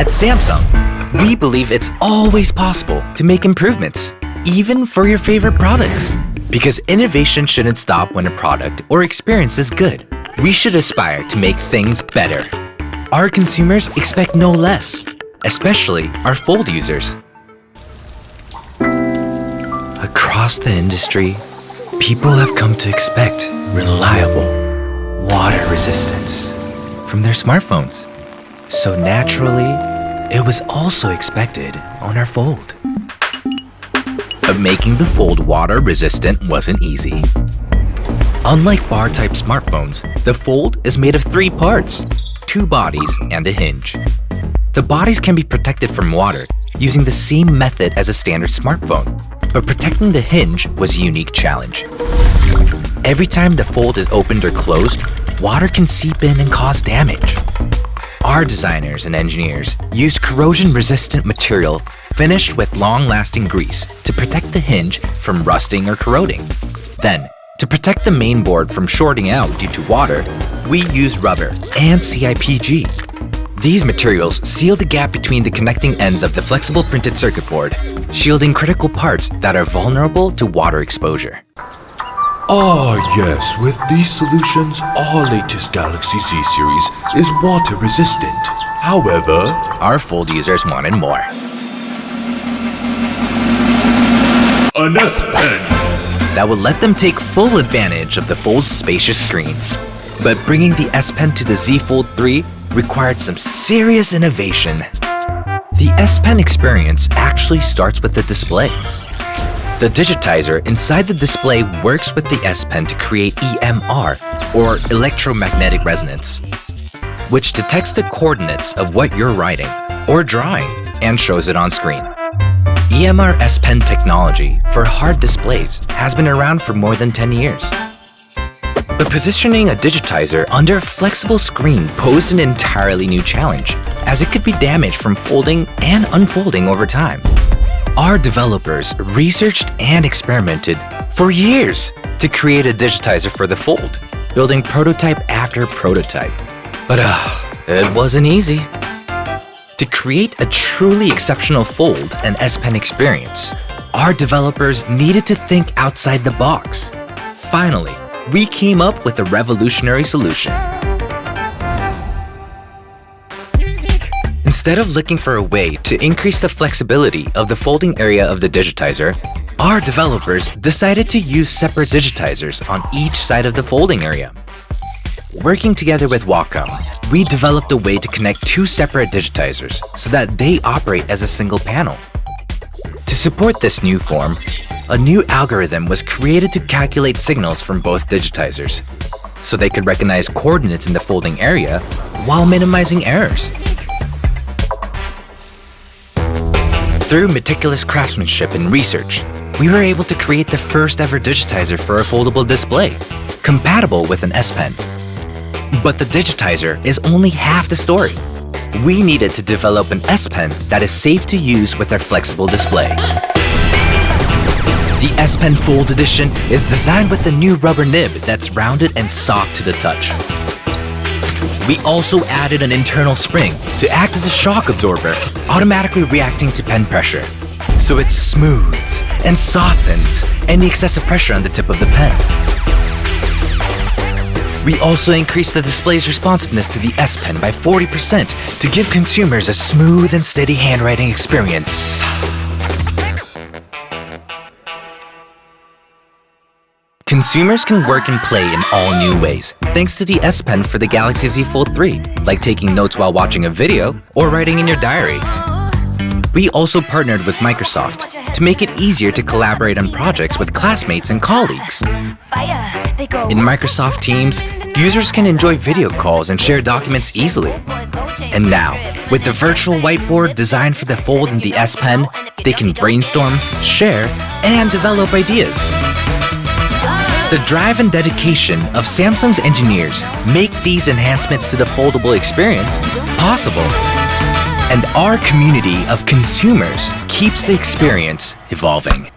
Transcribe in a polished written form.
At Samsung, we believe it's always possible to make improvements, even for your favorite products. Because innovation shouldn't stop when a product or experience is good. We should aspire to make things better. Our consumers expect no less, especially our Fold users. Across the industry, people have come to expect reliable water resistance from their smartphones. So naturally, it was also expected on our Fold. But making the Fold water resistant wasn't easy. Unlike bar-type smartphones, the Fold is made of 3 parts, 2 bodies and a hinge. The bodies can be protected from water using the same method as a standard smartphone, but protecting the hinge was a unique challenge. Every time the Fold is opened or closed, water can seep in and cause damage. Our designers and engineers used corrosion-resistant material finished with long-lasting grease to protect the hinge from rusting or corroding. Then, to protect the main board from shorting out due to water, we used rubber and CIPG. These materials seal the gap between the connecting ends of the flexible printed circuit board, shielding critical parts that are vulnerable to water exposure. Ah yes, with these solutions, our latest Galaxy Z series is water resistant. However, our Fold users wanted more. An S Pen that would let them take full advantage of the Fold's spacious screen. But bringing the S Pen to the Z Fold3 required some serious innovation. The S Pen experience actually starts with the display. The digitizer inside the display works with the S Pen to create EMR, or electromagnetic resonance, which detects the coordinates of what you're writing or drawing and shows it on screen. EMR S Pen technology for hard displays has been around for more than 10 years. But positioning a digitizer under a flexible screen posed an entirely new challenge, as it could be damaged from folding and unfolding over time. Our developers researched and experimented for years to create a digitizer for the Fold, building prototype after prototype. But it wasn't easy. To create a truly exceptional Fold and S Pen experience, our developers needed to think outside the box. Finally, we came up with a revolutionary solution. Instead of looking for a way to increase the flexibility of the folding area of the digitizer, our developers decided to use separate digitizers on each side of the folding area. Working together with Wacom, we developed a way to connect 2 separate digitizers so that they operate as a single panel. To support this new form, a new algorithm was created to calculate signals from both digitizers, so they could recognize coordinates in the folding area while minimizing errors. Through meticulous craftsmanship and research, we were able to create the first ever digitizer for a foldable display, compatible with an S Pen. But the digitizer is only half the story. We needed to develop an S Pen that is safe to use with our flexible display. The S Pen Fold Edition is designed with a new rubber nib that's rounded and soft to the touch. We also added an internal spring to act as a shock absorber, automatically reacting to pen pressure. So it smooths and softens any excessive pressure on the tip of the pen. We also increased the display's responsiveness to the S Pen by 40% to give consumers a smooth and steady handwriting experience. Consumers can work and play in all new ways, thanks to the S Pen for the Galaxy Z Fold3, like taking notes while watching a video or writing in your diary. We also partnered with Microsoft to make it easier to collaborate on projects with classmates and colleagues. In Microsoft Teams, users can enjoy video calls and share documents easily. And now, with the virtual whiteboard designed for the Fold and the S Pen, they can brainstorm, share, and develop ideas. The drive and dedication of Samsung's engineers make these enhancements to the foldable experience possible. And our community of consumers keeps the experience evolving.